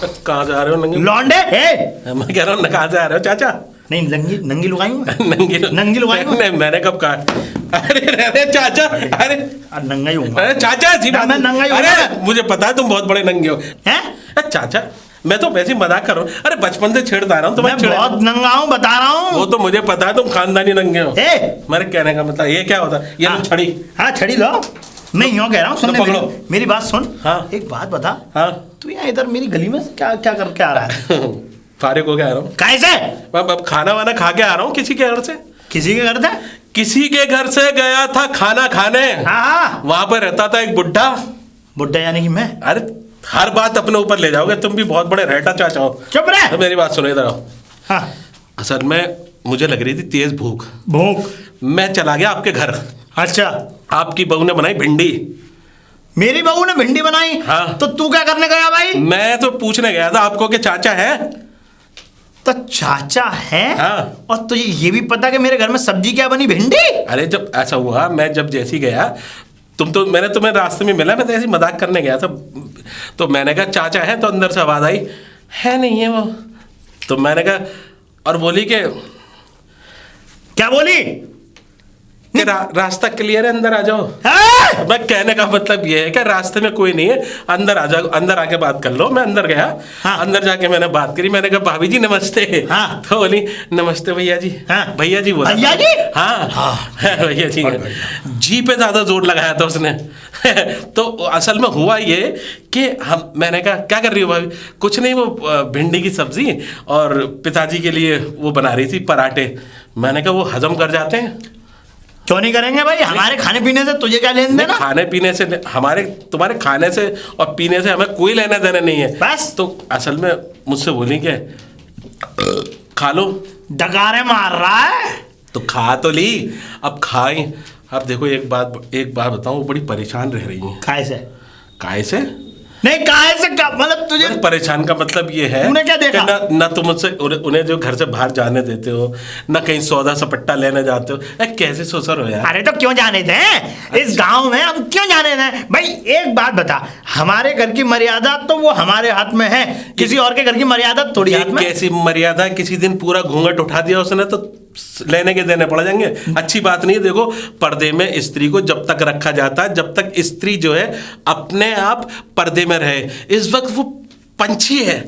कहाँ जा रहे हो नंगे? लौंडे ए मैं कह रहा हूँ कहाँ जा रहे हो चाचा? नहीं, नंगी नंगी लुगाई हूँ मैं। नंगी लुगाई हूँ। नहीं, मैंने कब कहा? अरे चाचा, अरे नंगा ही हूँ अरे चाचा जी, मैं नंगा ही हूँ। अरे मुझे पता है तुम बहुत बड़े नंगे हो। हैं? चाचा मैं तो वैसे ही मजाक कर रहा हूँ। अरे बचपन से छेड़ता रहा हूँ मैं बहुत नंगा हूँ, बता रहा हूँ। वो तो मुझे पता है, तुम खानदानी नंगे हो। मेरे कहने का मतलब ये क्या होता है? ये लो छड़ी। हाँ छड़ी लो। मैं यूँ कह रहा हूँ, सुन पकड़ो। मेरी बात सुन। हाँ। एक बात बता। हाँ। तू यहाँ इधर मेरी गली में क्या क्या करके आ रहा है? फारिग हो के आ रहा हूँ। कैसे? अब खाना वाना खा के आ रहा हूँ किसी के घर से। किसी के घर था? किसी के घर से गया था खाना खाने। हाँ। वहां पर रहता था एक बुड्ढा। बुड्ढा यानी कि मैं? अरे हर बात अपने ऊपर ले जाओगे, तुम भी बहुत बड़े रहता चाचा हो। चुप रहे। तो मेरी बात सुनो, इधर आओ। हाँ। असल में मुझे लग रही थी तेज भूख। मैं चला गया आपके घर। अच्छा। आपकी बहू ने बनाई भिंडी। मेरी बहू ने भिंडी बनाई? हाँ। तो तू क्या करने गया भाई? मैं तो पूछने गया था आपको कि चाचा है। तो चाचा है? हाँ। और तुझे ये भी पता कि मेरे घर में सब्जी क्या बनी? भिंडी। अरे जब ऐसा हुआ, मैं जब जैसी गया, मैंने तुम्हें रास्ते में मिला, मैं तो ऐसे ही मजाक करने गया था, तो मैंने कहा चाचा है, तो अंदर से आवाज आई है नहीं है वो। तो मैंने कहा, और बोली कि क्या बोली? कि रास्ता क्लियर है, अंदर आ जाओ। हाँ? मैं कहने का मतलब ये है कि रास्ते में कोई नहीं है, अंदर आ जाओ, अंदर आके बात कर लो। मैं अंदर गया। हाँ। अंदर जाके मैंने बात करी। मैंने कहा भाभी जी नमस्ते। हाँ। तो बोली नमस्ते भैया जी। हाँ। भैया जी बोला। भैया जी? हाँ भैया जी। जी पे ज्यादा जोर लगाया था उसने। तो असल में हुआ ये कि मैंने कहा क्या कर रही हो भाभी? कुछ नहीं, वो भिंडी की सब्जी और पिताजी के लिए वो बना रही थी पराठे। मैंने कहा वो हजम कर जाते हैं। क्यों नहीं करेंगे भाई? हमारे खाने पीने से तुझे क्या लेन देना? खाने पीने से हमारे, तुम्हारे खाने से और पीने से हमें कोई लेना देना नहीं है। बस। तो असल में मुझसे बोली कि खा लो। डकारे मार रहा है। तो खा तो ली, अब खाई। अब देखो एक बात बताऊं, वो बड़ी परेशान रह रही है। काय से? काय से नहीं, काय से का मतलब? तुझे परेशान का मतलब ये है, तूने क्या देखा? ना तुम मुझसे उन्हें जो घर से बाहर जाने देते हो, ना कहीं सौदा सपट्टा लेने जाते हो। कैसे सोचर हो यार? अरे तो क्यों जाने दें? इस गांव में हम क्यों जाने दें भाई? एक बात बता, हमारे घर की मर्यादा तो वो हमारे हाथ में है, किसी और के घर की मर्यादा थोड़ी हाथ में। कैसी मर्यादा? किसी दिन पूरा घूंघट उठा दिया उसने तो लेने के देने पड़ जाएंगे। अच्छी बात नहीं। देखो, पर्दे में स्त्री को जब तक रखा जाता है, जब तक स्त्री जो है अपने आप पर्दे में रहे। इस वक्त वो पंछी है,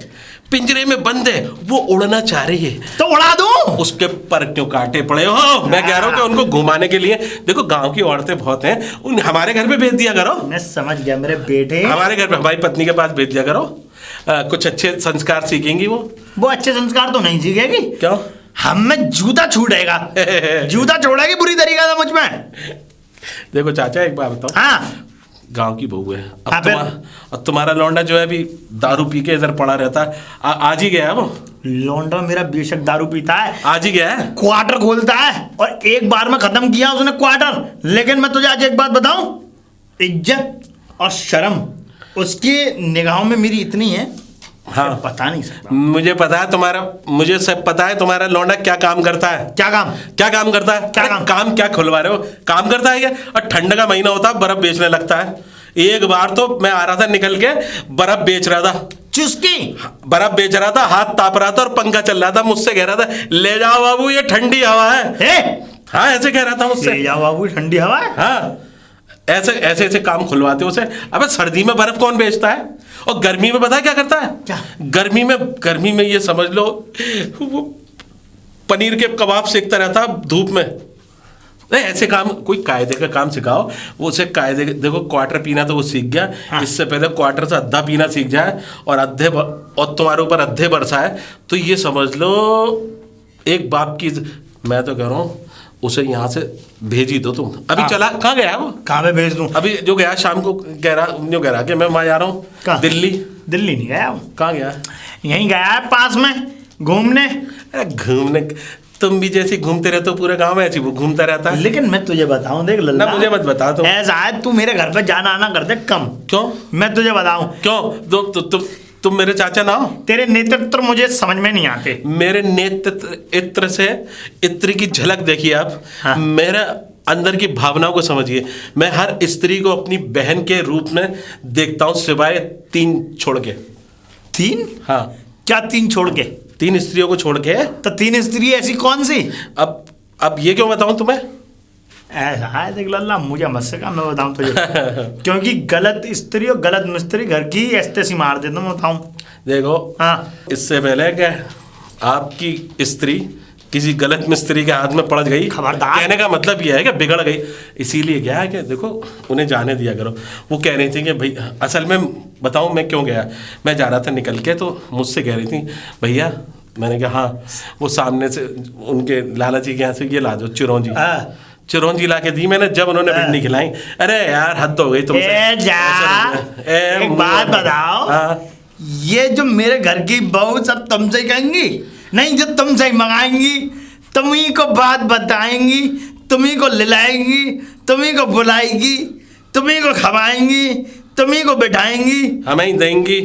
पिंजरे में बंद है, वो उड़ना चाह रही है, तो उड़ा दूं? उसके पर क्यों काटे पड़े हो? मैं कह रहा हूँ कि उनको घुमाने के लिए, देखो गांव की औरतें बहुत हैं, उन हमारे घर पे भेज दिया करो। मैं समझ गया मेरे बेटे। हमारे घर पे, हमारी पत्नी के पास भेज दिया करो। कुछ अच्छे संस्कार सीखेंगी वो अच्छे संस्कार तो नहीं सीखेगी। क्यों? हम में जूता छूटेगा। जूता छोड़ेगी बुरी तरीका से मुझ में। देखो चाचा एक बात बताओ। हाँ। गांव की बहू है। हाँ, अब तुम्हारा लौंडा जो है अभी दारू पी के इधर पड़ा रहता है। आज ही गया है वो। लौंडा मेरा बेशक दारू पीता है, आज ही गया है, क्वार्टर खोलता है और एक बार में खत्म किया उसने क्वार्टर। लेकिन मैं तुझे आज एक बात बताऊं, इज्जत और शर्म उसकी निगाहों में मेरी इतनी है। हाँ, बता नहीं सकता। मुझे सब पता है तुम्हारा लौंडा क्या काम करता है। क्या काम करता है? क्या काम क्या खुलवा रहे हो? काम करता है क्या? और ठंड का महीना होता है, बर्फ बेचने लगता है। एक बार तो मैं आ रहा था निकल के, बर्फ बेच रहा था, चुस्की बर्फ बेच रहा था, हाथ ताप रहा था और पंखा चल रहा था। मुझसे कह रहा था ले जाओ बाबू ये ठंडी हवा है। हाँ ऐसे कह रहा था मुझसे, ले जाओ बाबू ठंडी हवा है। हाँ ऐसे काम खुलवाते उसे। अबे सर्दी में बर्फ कौन बेचता है? और गर्मी में पता है क्या करता है? क्या? गर्मी में ये समझ लो, वो पनीर के कबाब सेकता रहता धूप में। ऐसे काम, कोई कायदे का काम सिखाओ वो उसे। कायदे, देखो क्वार्टर पीना तो वो सीख गया। हाँ। इससे पहले क्वार्टर से अद्धा पीना सीख जाए और तुम्हारे ऊपर अद्धे बरसाए, तो ये समझ लो एक बाप की। मैं तो कह रहा हूँ उसे यहाँ से भेज ही दो तुम अभी। चला कहाँ गया वो? कहाँ पे भेज दूं? अभी जो गया शाम को कह रहा कि मैं वहाँ जा रहा हूँ दिल्ली। दिल्ली नहीं गया वो। कहाँ गया? यहीं गया है पास में घूमने। अरे घूमने, तुम भी जैसे घूमते रहते हो पूरे गांव में, ऐसे वो घूमता रहता है। लेकिन मैं तुझे बताऊं, देख लल्ला, मुझे मत बता। तो ऐसा है, तू मेरे घर पे जाना आना करते कम। क्यों? मैं तुझे बताऊं क्यों? तुम मेरे चाचा ना हो? तेरे नेतृत्व मुझे समझ में नहीं आते। मेरे नेतृत्व से इत्र की झलक देखिए आप। हाँ। मेरे अंदर की भावनाओं को समझिए। मैं हर स्त्री को अपनी बहन के रूप में देखता हूं, सिवाय 3 छोड़ के। 3? हाँ, क्या 3 छोड़ के? 3 स्त्रियों को छोड़ के। तो 3 स्त्री ऐसी कौन सी? अब ये क्यों बताऊं तुम्हें? ऐसा है देख लल्ला, मुझे मत से काम मैं बताऊं तुझे। क्योंकि गलत स्त्री और गलत मिस्त्री घर की एस्टेसी मार देता मैं बताऊं। देखो, हाँ, इससे पहले क्या आपकी स्त्री किसी गलत मिस्त्री के हाथ में पड़ गई, खबरदार। कहने का मतलब यह है कि बिगड़ गई। इसीलिए क्या है कि देखो, उन्हें जाने दिया करो। वो कह रही थी कि भाई, असल में बताऊं मैं क्यों गया। मैं जा रहा था निकल के, तो मुझसे कह रही थी भैया, मैंने कहा हाँ, वो सामने से उनके लाला जी के यहाँ से ये ला दो चिरौंजी। हाँ। चिरौंजी ला के दी मैंने, जब उन्होंने भिंडी खिलाई, अरे यार हद हो गई तुमसे। एक बात बताओ, हाँ। ये जो मेरे घर की बहू सब तुमसे ही कहेंगी? नहीं, जो तुमसे ही मंगाएंगी, तुम्ही को बात बताएंगी, तुम्ही को लिलाएंगी, तुम्ही को बुलाएगी, तुम्ही को खवाएंगी, तुम्ही को बिठाएंगी, हमें ही देंगी।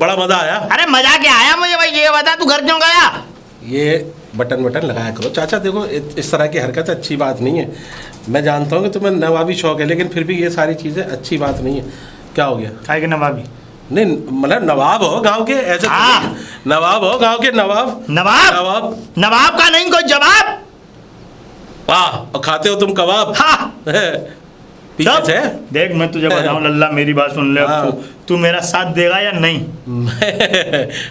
बड़ा मजा आया। अरे मजा क्या आया मुझे भाई, ये बता तू घर क्यों गया? ये बटन लगाया करो चाचा। देखो, इस तरह की हरकत अच्छी बात नहीं है। मैं जानता हूँ कि तुम्हें नवाबी शौक है, लेकिन फिर भी ये सारी चीज़ें अच्छी बात नहीं है। क्या हो गया? काय के नवाबी? नहीं, मतलब नवाब हो गांव के, ऐसे हाँ। नवाब हो गांव के, नवाब। नवाब का नहीं कोई जवाब। वाह, और खाते हो तुम कबाब? हाँ। पीछे से देख, मैं तुझे बताऊं लल्ला, मेरी बात सुन ले। हाँ। तू मेरा साथ देगा या नहीं?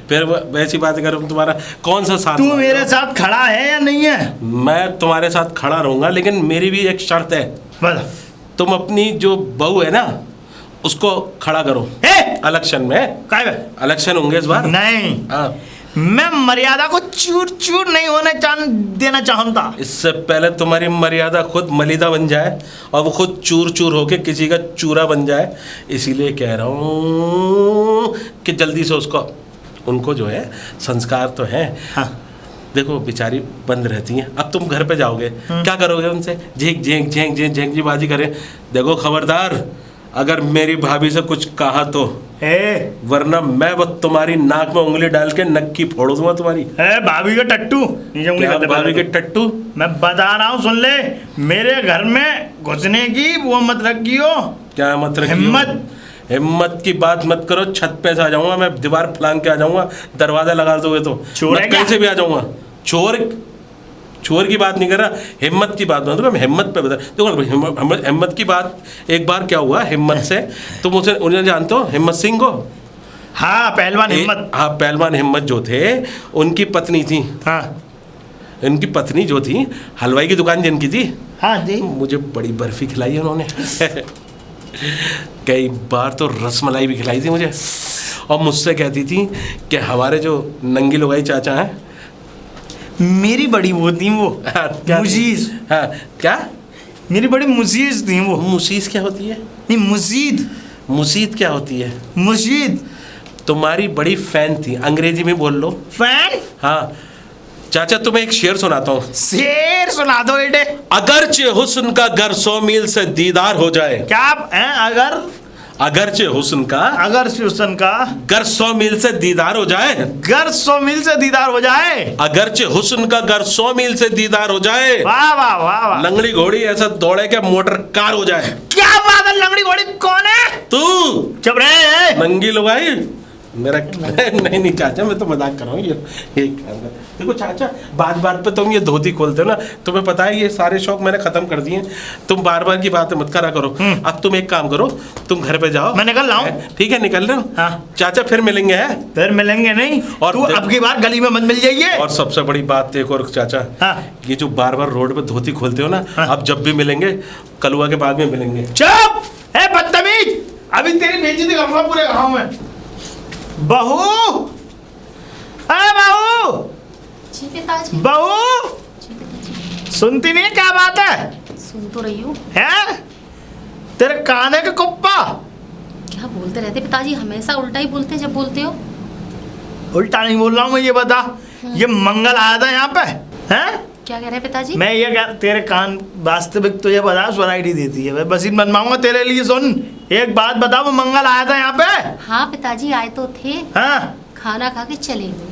फिर वैसी बात करूं, तुम्हारा कौन सा साथ? तू मेरे साथ खड़ा है या नहीं है? मैं तुम्हारे साथ खड़ा रहूंगा, लेकिन मेरी भी एक शर्त है। बता। तुम अपनी जो बहू है ना, उसको खड़ा करो इलेक्शन में। काय इलेक्शन होंगे इस बार? नहीं। हाँ। मैं मर्यादा को चूर चूर नहीं होने देना चाहता। इससे पहले तुम्हारी मर्यादा खुद मलिदा बन जाए और वो खुद चूर चूर होके किसी का चूरा बन जाए। इसीलिए कह रहा हूँ कि जल्दी से उसको, उनको जो है संस्कार तो हैं। हाँ। देखो बेचारी बंद रहती हैं। अब तुम घर पे जाओगे, क्या करोगे उनसे? झेंक झेंक झेंक झेंक झेंक जी बाजी करें। देखो खबरदार, अगर मेरी भाभी से कुछ कहा तो वरना मैं वो तुम्हारी नाक में उंगली डाल के नक्की फोड़ दूंगा तुम्हारी। भाभी के टट्टू भाभी के टट्टू? मैं बता रहा हूँ, सुन ले। मेरे घर में घुसने की वो मत रखियो। क्या मत रखियो? हिम्मत की बात मत करो। छत पे से आ जाऊंगा मैं, दीवार फलांग के आ जाऊंगा, दरवाजा लगा दोगे तो। चोर कहीं से भी आ जाऊंगा। चोर की बात नहीं कर रहा, हिम्मत की बात बता। मैं हिम्मत पे बता। देखो हिम्मत की बात, एक बार क्या हुआ हिम्मत से, तुम उन्हें जानते हो, हिम्मत सिंह को? हाँ, पहलवान हिम्मत। हाँ, पहलवान हिम्मत जो थे, उनकी पत्नी थी। हाँ। उनकी पत्नी जो थी, हलवाई की दुकान जिनकी थी, हाँ जी, मुझे बड़ी बर्फी खिलाई है उन्होंने। कई बार तो रसमलाई भी खिलाई थी मुझे। और मुझसे कहती थी कि हमारे जो नंगी लुगाई चाचा हैं, मेरी बड़ी वो थी वो। हाँ, मुजीज। हाँ, क्या? मेरी बड़ी मुजीज थी वो। मुसीज क्या होती है? नहीं, मुजीद। मुसीद क्या होती है? मुशीद। तुम्हारी बड़ी फैन थी, अंग्रेजी में बोल लो। फैन? हाँ चाचा, तुम्हें एक शेर सुनाता हूँ। शेर सुना दो बेटे। अगरचे हुस्न का गर 100 मील से दीदार हो जाए। क्या है? अगरचे हुस्न का गर 100 मील से दीदार हो जाए। गर 100 मील से दीदार हो जाए। अगरचे हुस्न का गर 100 मील से दीदार हो जाए। वाह वाह वाह वाह। लंगड़ी घोड़ी ऐसा दौड़े के मोटर कार हो जाए। क्या बात है? लंगड़ी घोड़ी कौन है? तू। चुप रहे। नंगी लुगाई मेरा। नहीं चाचा, मैं तो मजाक कर रहा हूँ। ये देखो चाचा, बात पे तुम ये धोती खोलते हो ना, तुम्हें पता है ये सारे शौक मैंने खत्म कर दिए। तुम बार की बातें मत करा करो। अब तुम एक काम करो, तुम घर पे जाओ। मैं निकल रहा हूँ। ठीक है, निकल रहे हो? हाँ। चाचा फिर मिलेंगे। है? फिर मिलेंगे नहीं, और तू अब की बार गली में मत मिल जाइए। और सबसे बड़ी बात एक और चाचा, हाँ। ये जो बार रोड पे धोती खोलते हो ना, हाँ। अब जब भी मिलेंगे कलुआ के बाद में मिलेंगे। चुप है बदतमीज, अभी तेरी बेइज्जती करूंगा पूरे गांव में। बहू, अरे बहू। जी पिताजी। बहू, सुनती नहीं? क्या बात है? सुन तो रही हूँ। है तेरे काने का कुप्पा। क्या बोलते रहते पिताजी, हमेशा उल्टा ही बोलते जब बोलते हो। उल्टा नहीं बोल रहा हूँ मैं, ये बता, ये मंगल आया था यहाँ पे? हैं? क्या कह रहे हैं पिताजी? मैं ये क्या, तेरे कान वास्तविक तुझे बता स्वराइडी देती है। मैं बस बनवाऊंगा तेरे लिए। सुन, एक बात बता, वो मंगल आया था यहाँ पे? हाँ पिताजी, आए तो थे। हाँ। खाना खा के चले गए।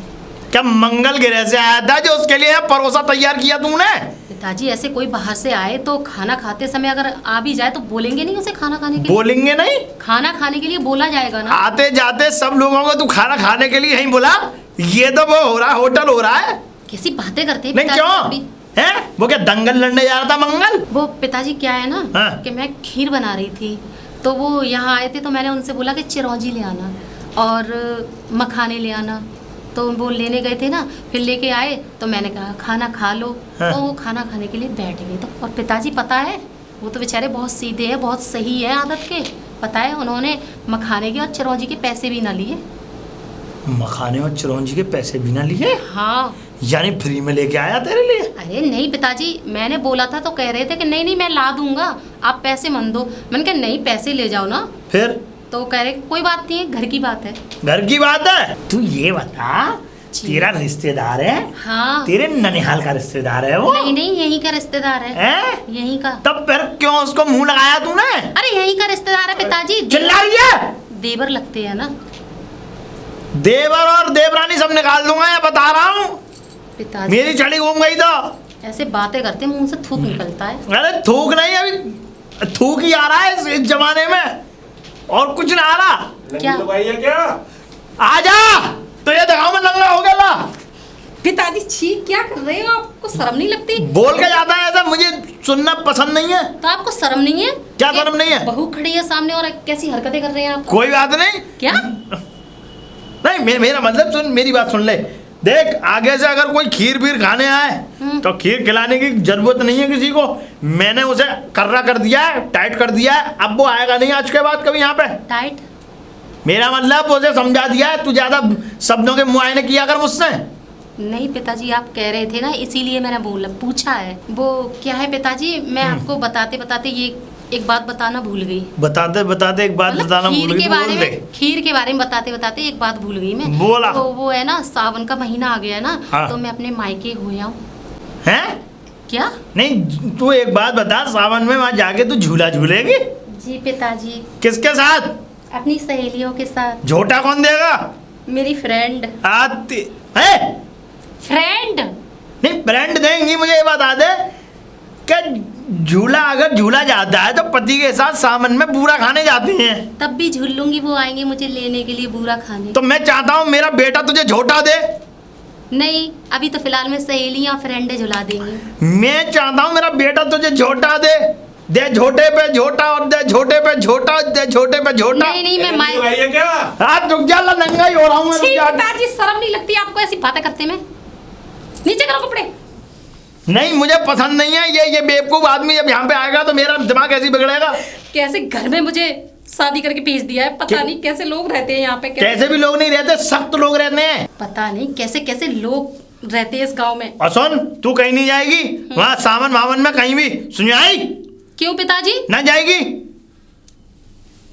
क्या मंगल ग्रह से आया था जो उसके लिए परोसा तैयार किया तूने? पिताजी ऐसे कोई बाहर से आए तो खाना खाते समय अगर आ भी जाए तो बोलेंगे नहीं उसे खाना खाने के लिए? बोलेंगे नहीं? खाना खाने के लिए बोला जाएगा ना। आते जाते सब लोगों को तू खाना खाने के लिए यहीं बोला? ये तो वो हो रहा, होटल हो रहा है। कैसी बातें करते हैं नहीं पिताजी क्यों अभी। है? वो क्या दंगल लड़ने जा रहा था मंगल? वो पिताजी क्या है ना हाँ। कि मैं खीर बना रही थी तो वो यहाँ आए थे तो मैंने उनसे बोला कि चिरौंजी ले आना और मखाने ले आना। तो वो लेने गए थे ना, फिर लेके आए तो मैंने कहा खाना खा लो। हाँ। तो वो खाना खाने के लिए बैठ गए। तो और पिताजी पता है वो तो बेचारे बहुत सीधे हैं, बहुत सही है आदत के। पता है उन्होंने मखाने के और चिरौंजी के पैसे भी ना लिए। मखाने और चिरौंजी के पैसे भी ना लिए? हाँ। यानी फ्री में लेके आया तेरे लिए? अरे नहीं पिताजी, मैंने बोला था तो कह रहे थे कि नहीं नहीं मैं ला दूंगा, आप पैसे मन दो। मैंने कहा नहीं पैसे ले जाओ ना। फिर तो कह रहे कोई बात नहीं है, घर की बात है। घर की बात है? तू ये बता, तेरा रिश्तेदार है? हाँ। तेरे ननिहाल का रिश्तेदार है वो? नहीं नहीं यहीं का रिश्तेदार है। हैं? यहीं का। तब फिर क्यों उसको मुंह लगाया तूने? अरे यहीं का रिश्तेदार है पिताजी। चिल्ला रही है? देवर लगते हैं ना देवर और देवरानी सब निकाल दूंगा, या बता रहा हूँ। पिताजी। मेरी छड़ी घूम गई तो ऐसे बातें करते मुंह से थूक निकलता है। अरे थूक नहीं, अभी थूक ही आ रहा है इस जमाने में, और कुछ ना आ रहा। क्या? क्या आजा तो ये दिखाओ मैं नंगा हो गया ला। पिताजी छी क्या कर रहे हो, आपको शर्म नहीं लगती? बोल के जाता है ऐसा, मुझे सुनना पसंद नहीं है। तो आपको शर्म नहीं है? क्या शर्म नहीं है? बहू खड़ी है सामने और कैसी हरकतें कर रहे हैं आप? कोई बात नहीं। क्या? नहीं मेरा मतलब सुन, मेरी बात सुन ले। देख आगे से अगर कोई खीर बीर खाने आए तो खीर खिलाने की जरूरत नहीं है किसी को। मैंने उसे कर्रा कर दिया है, टाइट कर दिया है, अब वो आएगा नहीं आज के बाद कभी यहाँ पे। टाइट? मेरा मतलब उसे समझा दिया है, तू ज्यादा शब्दों के मुआयने किया कर मुझसे। नहीं पिताजी आप कह रहे थे ना, इसीलिए मैंने बोला पूछा है। वो क्या है पिताजी, मैं आपको बताते बताते ये एक बात बताना भूल गई। बताते बताते एक बात मतलब बताना भूल गई, बोल दे। खीर के बारे में बताते बताते एक बात भूल गई मैं। बोला। तो वो है ना सावन का महीना आ गया है ना। हाँ। तो मैं अपने मायके हो आऊं। हैं? क्या? नहीं तू एक बात बता, सावन में वहां जाके तू झूला झूलेगी? जी पिताजी। किसके साथ? अपनी सहेलियों के साथ। झोटा कौन देगा? मेरी फ्रेंड। आती है? फ्रेंड? नहीं फ्रेंड देंगी, मुझे ये बता दे क्या झूला, अगर झूला जाता है तो पति के साथ सावन में बूरा खाने जाती हैं। तब भी झूल लूंगी, वो आएंगे मुझे लेने के लिए बूरा खाने। तो मैं चाहता हूँ मेरा बेटा तुझे झोटा दे। नहीं अभी तो फिलहाल में सहेलियां फ्रेंडे झुला देंगी। मैं चाहता हूँ मेरा बेटा तुझे झोटा दे। दे झोटे पे झोटा और दे झोटे पे झोटा, दे झोटे पे झोटा। नहीं नहीं मैं माय क्या हाथ रुक जा, नंगा ही हो रहा हूँ मैं। छी, रुक जा। पिताजी शर्म नहीं लगती आपको ऐसी बातें करते में? नीचे करो कपड़े। नहीं मुझे पसंद नहीं है ये बेवकूफ आदमी जब यहाँ पे आएगा तो मेरा दिमाग ऐसे बिगड़ेगा। कैसे घर में मुझे शादी करके भेज दिया है, पता नहीं कैसे लोग रहते हैं यहाँ पे। कैसे भी लोग नहीं रहते, सख्त लोग रहते हैं। पता नहीं कैसे कैसे लोग रहते हैं इस गांव में। और सुन तू कहीं नहीं जाएगी वहाँ सावन वावन में कहीं भी, सुन आई? क्यों पिताजी? ना जाएगी?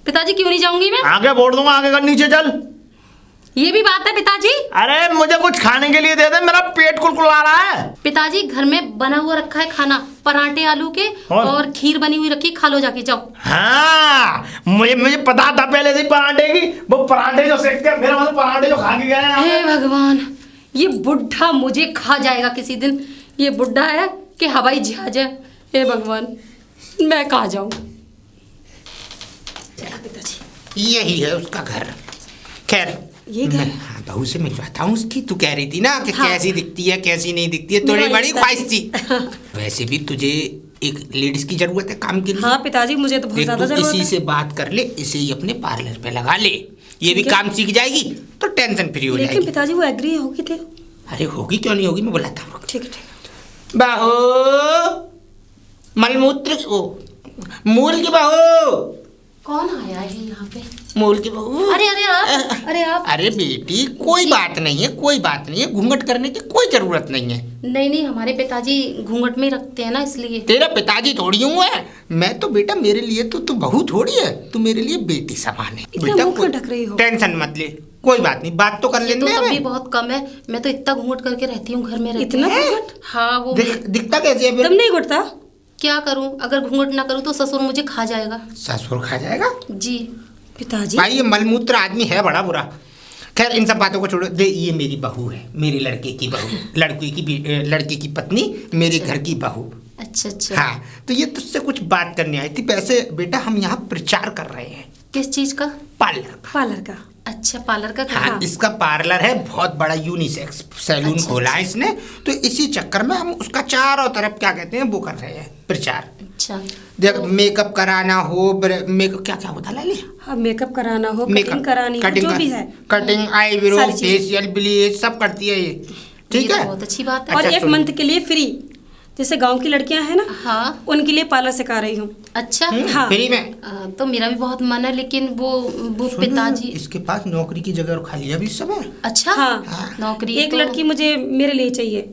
पिताजी क्यों नहीं जाऊंगी मैं? आगे बोल दूंगा, आगे कर, नीचे चल। ये भी बात है पिताजी। अरे मुझे कुछ खाने के लिए दे दे, मेरा पेट कुलकुला रहा है। पिताजी घर में बना हुआ रखा है खाना, पराठे आलू के और खीर बनी हुई रखी, खा लो जाके जाओ। हाँ मुझे पता था पहले से ही पराठे की, वो पराठे जो सेक के मेरा मतलब पराठे जो खा के गए हैं। हे भगवान, ये बुढ़ा मुझे खा जाएगा किसी दिन। ये बुढ़ा है कि हवाई जहाज है। हे भगवान मैं कहाँ जाऊं? पिताजी यही है उसका घर। खैर ये घर? मैं हाँ बहू से मिलवाता हूँ उसकी। तू कह रही थी ना कि हाँ। कैसी दिखती है कैसी नहीं दिखती है, थोड़ी मेरा बड़ी ये ख्वाहिश थी। वैसे भी तुझे एक लेडीज की जरूरत है काम के लिए। हाँ पिताजी मुझे तो बहुत देख, ज्यादा तू जरूरत इसी है। से बात कर ले, इसे ही अपने पार्लर पे लगा ले, ये भी ठीक है। काम सीख जाएगी तो टेंशन फ्री हो लेकिन जाएगी। पिताजी वो एग्री होगी थे। अरे होगी क्यों नहीं होगी, मैं बुलाता हूँ। ठीक है ठीक बहू मलमूत्र ओ मूल की बहू, है। कौन आया है यहाँ पे? मूल की बहू। अरे आप अरे बेटी कोई बात नहीं है, कोई बात नहीं है, घूंघट करने की कोई जरूरत नहीं है। नहीं नहीं हमारे पिताजी घूंघट में ही रखते हैं ना इसलिए। तेरा पिताजी थोड़ी हूँ है मैं तो, बेटा मेरे लिए तो तू बहू थोड़ी है, तू मेरे लिए बेटी समान है। इतना बेटा मुंह क्यों ढक रही हो? टेंशन मत ले, कोई बात नहीं, बात तो कर ये तो लेंगे तब भी हमें। बहुत कम है, मैं तो इतना घूंघट करके रहती हूँ घर में रहती इतना हूँ। घूंघट? हाँ वो दिखता कैसे है तुम फिर? नहीं घुटता? क्या करूँ, अगर घूंघट ना करूँ तो ससुर मुझे खा जाएगा। ससुर खा जाएगा? जी पिताजी भाई ये मलमूत्र आदमी है बड़ा बुरा। खैर इन सब बातों को छोड़ो, दे ये मेरी बहू है, मेरी लड़के की बहू, लड़के की पत्नी, मेरे घर की बहू। अच्छा अच्छा। हाँ, तो ये तुझसे कुछ बात करने आई थी। वैसे बेटा हम यहाँ प्रचार कर रहे हैं किस चीज का? पार्लर का। पार्लर का। अच्छा, पार्लर का हाँ, काम। इसका पार्लर है, बहुत बड़ा यूनिसेक्स सैलून अच्छा, खोला है इसने। तो इसी चक्कर में हम उसका चारों तरफ क्या कहते हैं वो कर रहे हैं, प्रचार। अच्छा, देख मेकअप कराना हो, मेकअप क्या क्या होता है लाली? हाँ, मेकअप कराना हो, कटिंग करानी हो, जो भी है, कटिंग, आईब्रो, सारी चीज़। फेशियल, ब्लीच सब करती है ये। ठीक ये तो है, बहुत अच्छी बात है। और अच्छा, एक सुन। मंथ के लिए फ्री, जैसे गांव की लड़कियां हैं ना, हाँ। उनके लिए पार्लर सिखा रही हूँ। अच्छा। हाँ। फ्री में। तो मेरा भी बहुत मन है, लेकिन वो पिताजी। इसके पास नौकरी की जगह खाली है अभी इस समय। अच्छा। हाँ। नौकरी एक तो, लड़की मुझे मेरे लिए चाहिए।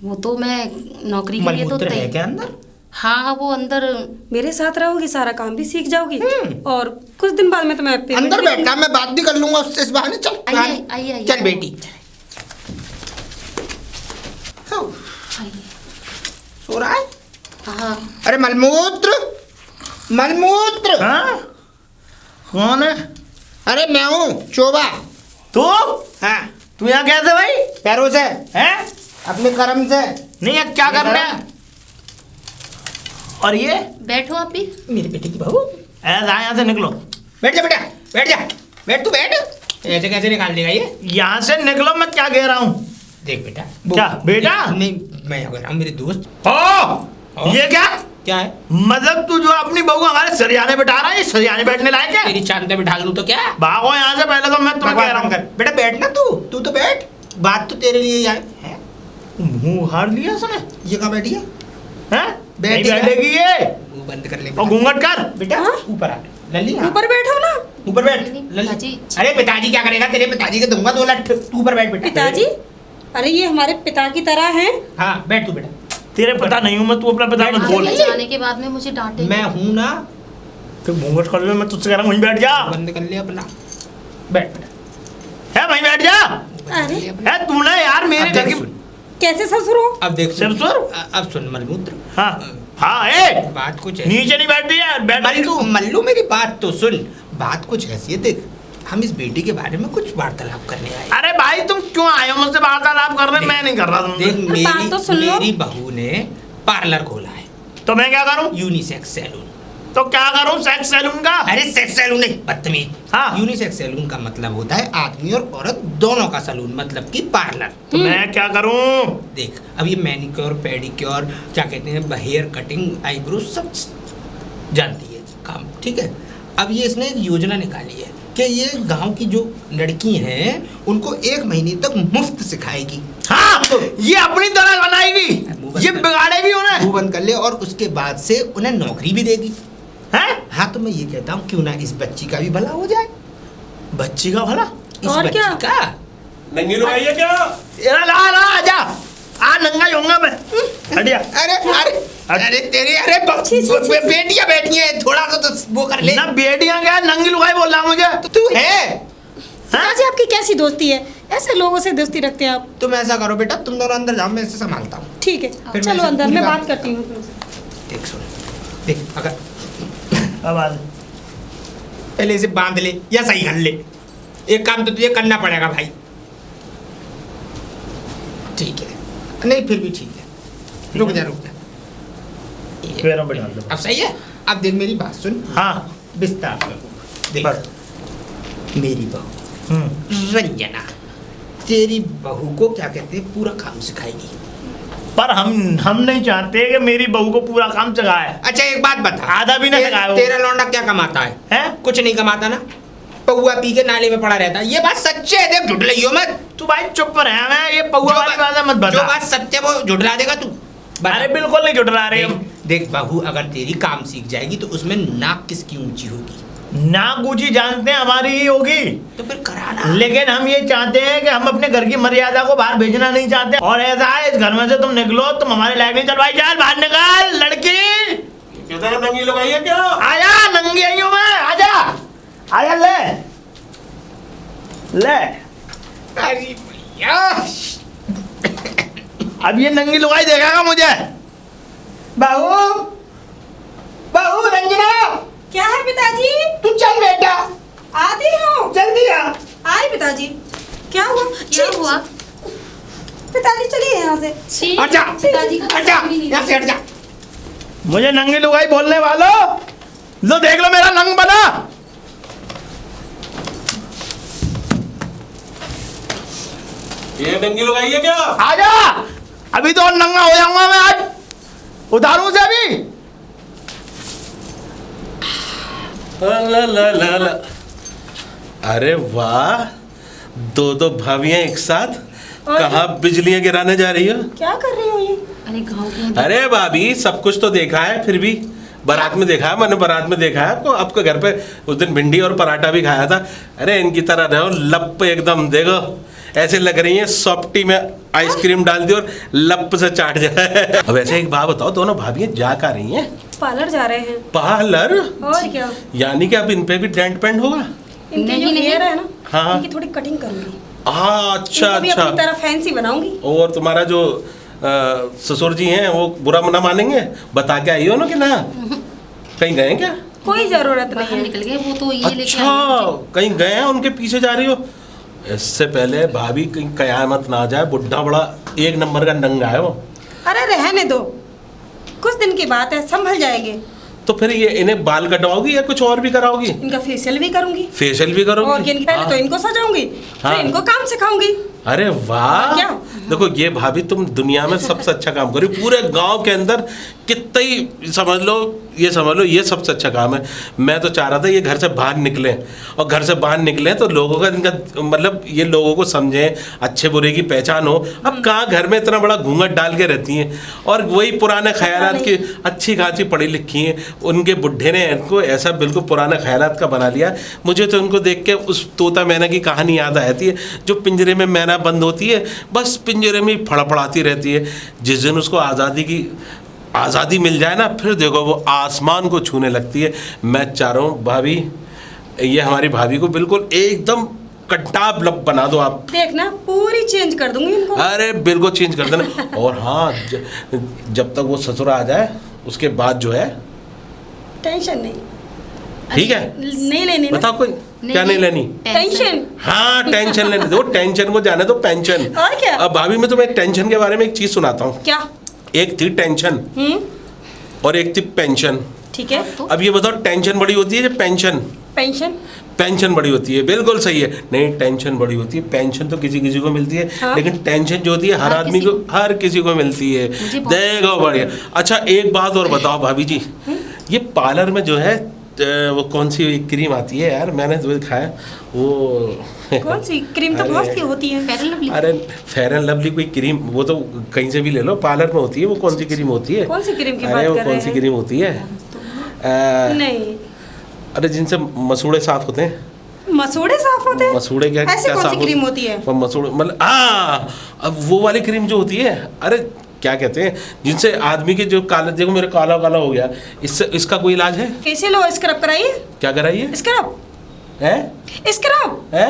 वो तो मैं नौकरी के लिए तो मलमूत्र है क्या अंदर? हाँ, वो अंदर। मेरे साथ रहोगी, सारा काम भी सीख जाओगी, और कुछ दिन बाद में तो मैं अंदर बैठना, मैं बात भी कर लूंगा उससे इस बहाने। चल आइए, आइए, आइए। चल बेटी। आइए। सो रहा है? हाँ। अरे मलमूत्र, मलमूत्र। हाँ? कौन है? अरे मैं हूँ चोबा। तू? हाँ, तू यहाँ कैसे भाई? पैरों से, हैं? अपने कर्म से। नहीं है, क्या कर रहा है? और ये बैठो आप भी। मेरी बेटी की बहू। ऐसा यहाँ से निकलो। बैठ जा बेटा, बैठ जा, बैठ, तू बैठ। ऐसे कैसे निकाल देगा ये? यहाँ से निकलो, मैं क्या कह रहा हूँ। देख बेटा। क्या बेटा? नहीं, मैं कह रहा हूँ मेरे दोस्त। ओ, ये क्या? क्या है? मतलब तू जो अपनी बहू हमारे सरियाने बैठा रहा है, ये सरियाने बैठने लायक है? तेरी चांद पे बिठा लूं तो क्या? भागो यहाँ से, पहले तो मैं तुम्हें कह रहा हूँ। बेटा बैठना, तू तो बैठ, बात तो तेरे लिए ही है। मुंह हार लिया उसने। ये कहाँ बैठी है? हैं? बैठी नहीं है। बैठेगी ये। वो बंद कर ले और घूंघट कर। बेटा। हाँ? ऊपर आ लल्ली, हाँ। ऊपर बैठो ना। ऊपर बैठ नहीं, लल्ली। पिताजी। अरे पिताजी क्या करेगा? तेरे पिताजी के दूंगा 2 लठ। तू ऊपर बैठ बेटा। पिताजी, अरे ये हमारे पिता की तरह हैं। हाँ, बैठ तू बेटा। तेरे पता नहीं हूँ मैं, तू अपना पिता मत बोल। आगे जाने के बाद में मुझे डांटे। मैं हूँ ना। तो घूंघट कर ले, मैं तुझसे कह रहा हूँ वहीं बैठ जा। बंद कर ले अपना। बैठ बेटा। है वहीं बैठ जा। अरे है तू ना यार मेरे अब घर देख की। सुन, कैसे ससुर हो? अब देख सुन। सिर सुर? अब सुन मलमूत्र। हाँ हाँ, ए बात कुछ है। नीचे नहीं बैठ रही है, बैठ रही तू। मल्लू मेरी बात तो सुन। बात कुछ ऐसी है, देख हम इस बेटी के बारे में कुछ वार्तालाप करने आए। अरे भाई तुम क्यों आए हो मुझसे वार्तालाप करने? मैं नहीं कर रहा देख तुमसे। बात तो सुन लो। मेरी बहू ने पार्लर खोला है, तो मैं क्या करूं? Unisex salon. तो क्या करूं सेक्स सैलून का? अरे सेक्स सैलून नहीं, बदतमीज। हाँ। यूनिसेक्स सैलून का मतलब होता है आदमी और औरत दोनों का सैलून, मतलब कि पार्लर। तो मैं क्या करूं? देख अब ये मैनिक्योर, पेडिक्योर, क्या कहते हैं, हेयर कटिंग, आईब्रो, सब जानती है काम। ठीक है, अब ये इसने एक योजना निकाली है कि ये गांव की जो लड़की हैं उनको 1 महीने तक मुफ्त सिखाएगी। हाँ, ये अपनी तरह बनाएगी, ये बिगाड़ेगी उन्हें। मुंह बंद कर ले, और उसके बाद से उन्हें नौकरी भी देगी। हैं? हाँ, तो मैं ये कहता हूँ क्यों ना इस बच्ची का भी भला हो जाए। बच्ची का भला? इस और बच्ची क्या? का। नंगी लोग आइए क्या? ला ला ला, आजा। आ नंगा ही होऊंगा मैं। हटिया। अरे अरे अरे तेरी, अरे बेटियां बैठी हैं, थोड़ा सा तो वो कर ले। ना बेटियां क्या, नंगी लुगाई बोल रहा मुझे। तो तू है। पिताजी आपकी कैसी दोस्ती है? ऐसे लोगों से दोस्ती रखते हैं आप? तुम ऐसा करो बेटा, तुम दोनों अंदर जाओ, मैं इसे संभालता हूँ। ठीक है, फिर चलो मैं अंदर, पूरी मैं बात- बात करती हूँ तुमसे। देख सुन, देख अगर अब आ। पहले इसे बांध ले या सही कर ले। एक काम तो तुझे करना पड़ेगा भाई। ठीक है, नहीं फिर भी ठीक है। रुक जा, रुक जा। पैरों पे डाल दो। अब सही है। अब देख मेरी बात सुन, हाँ विस्तार से देख। बस। मेरी बहू रंजना तेरी बहू को क्या कहते हैं, पूरा काम सिखाएगी। पर हम नहीं चाहते कि मेरी बहू को पूरा काम सिखाए। अच्छा एक बात बता, आधा भी ना सिखाया वो। तेरा लौंडा क्या कमाता है? हैं? कुछ नहीं कमाता ना, पौआ पी के नाले में पड़ा रहता है। ये बात सच्चे है, देख झुठलाइयो मत। तू भाई चुप रह, मैं ये पौआ वाली बात मत जो बता। बात सत्य है वो झुठला देगा तू। अरे बिल्कुल नहीं झुठला रहे हम। देख बहू अगर तेरी काम सीख जाएगी तो उसमें नाक किसकी ऊंची होगी? नाक ऊंची जानते हैं हमारी ही होगी, तो फिर कराना। लेकिन हम ये चाहते हैं कि हम अपने घर की मर्यादा को बाहर भेजना नहीं चाहते। और ऐसा है, इस घर में से तुम निकलो, तुम हमारे लायक नहीं। चल भाई चल बाहर निकल। लड़की कहता है नंगी लोग आइए क्या? आजा, नंगी आई हूं मैं, आजा आजा, ले ले। अरे भैया, अब ये नंगी लुगाई देखेगा मुझे। बहू, बहू रंजना, क्या है पिताजी? तू चल बेटा, आती हूँ। जल्दी आ। आई पिताजी। पिताजी, क्या हुआ? क्या हुआ? पिताजी चलिए यहाँ से। छी, हट जा, पिताजी का हट जा, काम ही नहीं यहाँ से हट जा। मुझे नंगी लुगाई बोलने वालों, लो देख लो मेरा नंग बना। ये नंगी लगाई है क्या? आजा, अभी तो और नंगा हो जाऊंगा मैं आज, उतारूं से अभी। ला ला ला ला। अरे वाह, दो भाभियां एक साथ, कहाँ बिजलियां गिराने जा रही हो? क्या कर रही हो ये? अरे गाँव के अरे भाभी, सब कुछ तो देखा है, फिर भी बारात में देखा है मैंने, बारात में देखा है आपको। आपके घर पे उस दिन भिंडी और पराठा भी खाया था। अरे इनकी तरह रहो, लप एकदम, देखो ऐसे लग रही है सॉफ्टी में आइसक्रीम डाल दी और लप से चाट जाए। अब ऐसे एक बात बताओ, दोनों भाभियां जा कर रही हैं? पार्लर जा रहे हैं। पार्लर? और क्या? यानी कि अब इन पे भी डेंट पेंट होगा? इनकी जो नहीं, हेयर है ना, हाँ। इनकी थोड़ी कटिंग करूंगी। हाँ, अच्छा इनको भी अच्छा। अपनी तरह फैंसी बनाऊंगी। और तुम्हारा जो ससुर जी हैं वो बुरा ना मानेंगे? बता के आई हो ना कि ना? कहीं गए हैं क्या? कोई जरूरत बाहर नहीं है। निकल गए, वो तो ये लेके अच्छा, आई मुझे। कहीं गए हैं, उनके पीछे जा रही हो? इससे पहले भाभी कहीं कयामत ना आ जाए, बुढ़ा बड़ा एक नंबर का नंगा है वो। अरे रहने दो, कुछ दिन की बात है, संभल जाएंगे। तो फिर ये इन्हें बाल कटवाओगी या कुछ और भी कराओगी? इनका फेशियल भी करूंगी। फेशियल भी करोगी? और पहले हाँ। तो इनको सजाऊंगी, हाँ। फिर इनको काम सिखाऊंगी। अरे वाह, क्या? देखो ये भाभी तुम दुनिया में सबसे अच्छा काम करो, पूरे गांव के अंदर कितना ही समझ लो, ये समझ लो ये सबसे अच्छा काम है। मैं तो चाह रहा था ये घर से बाहर निकले, और घर से बाहर निकले तो लोगों का इनका मतलब ये लोगों को समझें, अच्छे बुरे की पहचान हो। अब कहाँ घर में इतना बड़ा घूंघट डाल के रहती हैं, और वही पुराने ख्यालात की, अच्छी खासी पढ़ी लिखी हैं, उनके बुढ़े ने इनको ऐसा बिल्कुल पुराने ख्यालात का बना लिया। मुझे तो इनको देख के उस तोता मैना की कहानी याद आती है, जो पिंजरे में मैना बंद होती है, बस पिंजरे में ही फड़फड़ाती रहती है। जिस दिन उसको आज़ादी मिल जाए ना, फिर देखो वो आसमान को छूने लगती है। मैं चाह रहा हूँ भाभी, ये हमारी भाभी को बिल्कुल एकदम कट्टाब लब बना दो आप। देखना, पूरी चेंज कर दूंगी इनको। अरे बिल्कुल चेंज कर देना। और हाँ, जब तक वो ससुर आ जाए उसके बाद जो है, टेंशन नहीं। ठीक है? नहीं लेनी ना। बताओ कोई क्या नहीं लेनी? टेंशन। हाँ, टेंशन लेने दो, टेंशन को जाने दो, पेंशन। और क्या? अब भाभी मैं तुम्हें टेंशन के बारे में एक चीज सुनाता हूँ। क्या? एक थी टेंशन और एक थी पेंशन। ठीक है। अब ये बताओ, टेंशन बड़ी होती है या पेंशन? पेंशन। पेंशन बड़ी होती है, बिल्कुल सही है। नहीं, टेंशन बड़ी होती है। पेंशन तो किसी किसी को मिलती है, हाँ। लेकिन टेंशन जो होती है हर आदमी को, हर किसी को मिलती है। मुझे बहुत देखो बढ़िया। अच्छा एक बात और बताओ भाभी जी, ये पार्लर में जो है वो कौन सी क्रीम आती है यार, मैंने तो खाया वो कौन सी क्रीम? तो बहुत सी होती है। Fair lovely. अरे फेयर एंड लवली कोई क्रीम, वो तो कहीं से भी ले लो, पार्लर में होती है। वो कौन सी क्रीम होती है? कौन सी क्रीम की अरे बात वो कर कौन रहे सी हैं? क्रीम होती है? नहीं, अरे जिनसे मसूड़े साफ होते हैं। मसूड़े साफ होते हैं? मसूड़े क्या ऐसी क्या कौन साफ सी क्रीम होती है? वो मसूड़े मतलब अब वो वाली क्रीम जो होती है, अरे क्या कहते हैं, जिनसे आदमी के जो काला, देखो मेरा काला काला हो गया, इससे इसका कोई इलाज है? फेशियल और स्क्रब कराइए। क्या कराइए? स्क्रब। है? स्क्रब। है?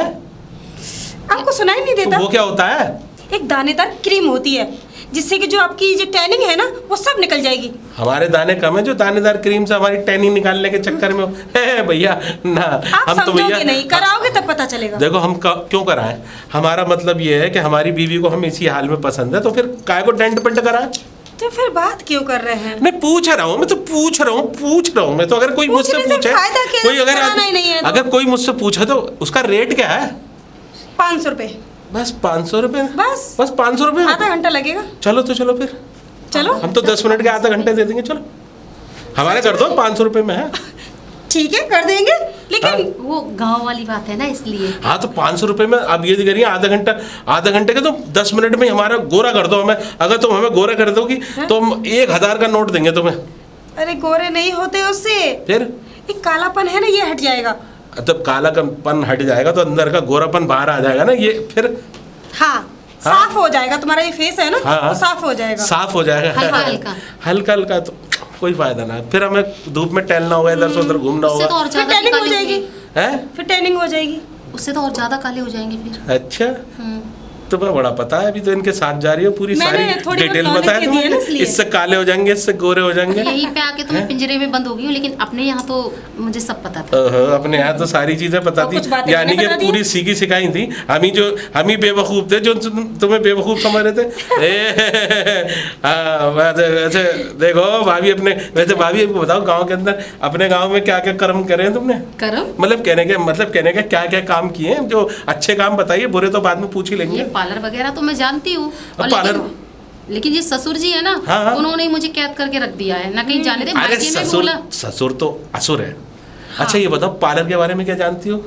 आपको सुनाई नहीं तो देता? वो क्या होता है? एक दानेदार क्रीम होती है, जिससे कि जो आपकी जो टैनिंग है ना, वो सब निकल जाएगी। हमारे दाने कम है जो दानेदार क्रीम से हमारी टैनिंग निकालने के चक्कर में है भैया ना। आप हम तो समझोगे नहीं, कराओगे तब पता चलेगा। देखो हम क्यों कराएं, हमारा मतलब ये है कि हमारी बीवी को हम इसी हाल में पसंद है, तो फिर काय को डेंट पेंट कराएं? तो फिर बात क्यों कर रहे हैं? मैं पूछ रहा हूँ, मैं तो पूछ रहा हूँ मैं तो। अगर कोई मुझसे पूछने से पूछे, फायदा क्या है? कोई कराना ही नहीं है तो। अगर कोई मुझसे पूछे तो उसका रेट क्या है? 500 रुपए। बस 500 रुपये? बस 500 रुपये? आधा घंटा लगेगा। चलो तो चलो फिर, चलो हम तो 10 मिनट के आधा घंटे दे देंगे। चलो हमारे कर दो, 500 रुपये में है। ठीक है, कर देंगे, लेकिन वो गांव वाली बात है ना, इसलिए। हाँ तो 500 रुपये में अब ये करिए, आधा घंटे के तो 10 मिनट में ही हमारा गोरा कर दो हमें। अगर तुम हमें गोरा कर दोगी तो हम 1000 का नोट देंगे तुम्हें। अरे गोरे नहीं होते उससे, फिर एक कालापन है ना, ये हट जाएगा। तब कालापन हट जाएगा तो अंदर का गोरापन बाहर आ जाएगा ना, ये फिर हाँ, साफ हो जाएगा तुम्हारा ये फेस है ना, हाँ, वो साफ हो जाएगा। साफ हो जाएगा। हल्का हल्का। हल्का हल्का तो कोई फायदा ना, फिर हमें धूप में टहलना होगा, इधर से उधर घूमना उससे तो होगा। और फिर ज्यादा टैनिंग हो काले जाएगी। होंगे। हैं? फिर टैनिंग हो जाएगी। उससे तो और ज्यादा काले हो जाएंगे फिर। अच्छा, हम्म। तुम्हें बड़ा पता है, अभी तो इनके साथ जा रही हो, पूरी मैंने सारी थोड़ी बहुत डिटेल knowledge बताया दे दी है ना तुम्हें, इसलिए। इससे काले हो जाएंगे, इससे गोरे हो जाएंगे। यहीं पे आके तो मैं पिंजरे में बंद हो गई हूँ, लेकिन अपने यहाँ तो मुझे सब पता था। ओहो, अपने यहाँ तो सारी चीजें पता तो थी, कुछ बातें यानी कि मैंने बता दी पूरी सीखी सिखाई थी। हम ही बेवकूफ थे जो तुम्हें बेवकूफ समझ रहे थे। वैसे देखो भाभी, अपने वैसे भाभी बताओ, गांव के अंदर अपने गांव में क्या क्या कर्म करे हैं तुमने? करम मतलब कहने के क्या क्या काम किए हैं? जो अच्छे काम बताइए, बुरे तो बाद में पूछ ही ये लेंगे। पार्लर वगैरह तो मैं जानती हूँ, और पार्लर- लेकिन ये ससुर जी है ना, हाँ, हाँ। उन्होंने ही मुझे कैद करके रख दिया है, ना कहीं जाने दे, अरे मायके में ससुर, बोला। ससुर तो असुर है। अच्छा ये बताओ, पार्लर के बारे में क्या जानती हो?